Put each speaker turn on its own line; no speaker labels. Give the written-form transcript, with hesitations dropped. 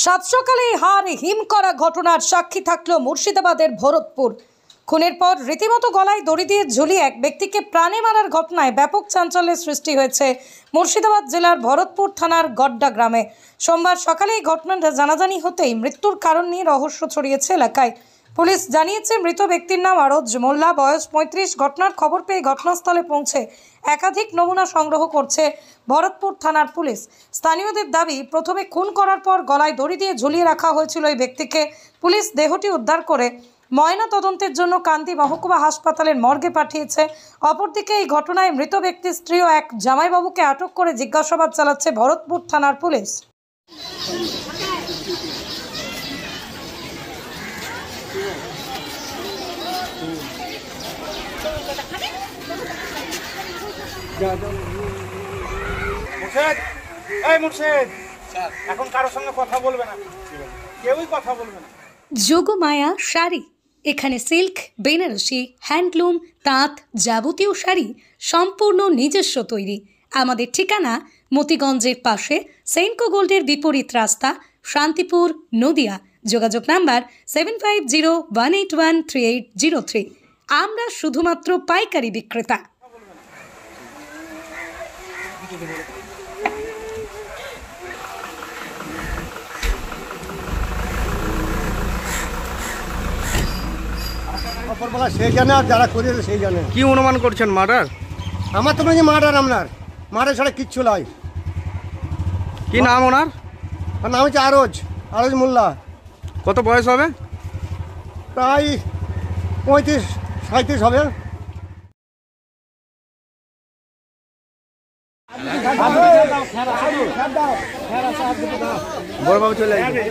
সাত সকালে হার হিম করা ঘটনার সাক্ষী থাকলো মুর্শিদাবাদের ভরতপুর। খুনের পর রীতিমতো গলায় দড়ি দিয়ে ঝুলিয়ে এক ব্যক্তিকে প্রাণে মারার ঘটনায় ব্যাপক চাঞ্চল্যের সৃষ্টি হয়েছে মুর্শিদাবাদ জেলার ভরতপুর থানার গড্ডা গ্রামে। সোমবার সকালে এই ঘটনাটা জানাজানি হতেই মৃত্যুর কারণ নিয়ে রহস্য ছড়িয়েছে এলাকায়। পুলিশ জানিয়েছে মৃত ব্যক্তির নাম আরজ মোল্লা, বয়স 35। ঘটনার খবর পেয়ে ঘটনাস্থলে পৌঁছে একাধিক নমুনা সংগ্রহ করছে ভরতপুর থানার পুলিশ। স্থানীয়দের দাবি, প্রথমে খুন করার পর গলায় দড়ি দিয়ে ঝুলিয়ে রাখা হয়েছিল এই ব্যক্তিকে। পুলিশ দেহটি উদ্ধার করে ময়না তদন্তের জন্য কান্দি মহকুমা হাসপাতালের মর্গে পাঠিয়েছে। অপরদিকে এই ঘটনায় মৃত ব্যক্তির স্ত্রী ও এক জামাইবাবুকে আটক করে জিজ্ঞাসাবাদ চালাচ্ছে ভরতপুর থানার পুলিশ।
এখন কারোর সঙ্গে কথা বলবে না, কেউই কথা বলবে না।
যোগমায়া শাড়ি, এখানে সিল্ক, বেনারসি, হ্যান্ডলুম, তাঁত, যাবতীয় শাড়ি সম্পূর্ণ নিজস্ব তৈরি। আমাদের ঠিকানা মতিগঞ্জের পাশে সেনকো গোল্ডের বিপরীত রাস্তা, শান্তিপুর, নদিয়া। যোগাযোগ নাম্বার 7501813803। আমরা শুধুমাত্র পাইকারি বিক্রেতা।
সেই জানে আর যারা করেছে সেই জানে।
কি অনুমান করছেন মার্ডার?
আমার তো মনে হয় মার্ডার, মার্ডার ছাড়া কিচ্ছু নয়।
কি নাম ওনার?
আর নাম হচ্ছে আরজ মোল্লা।
কত বয়স হবে?
প্রায় 35-37 হবে।
বড়বাবু চলে আসবে।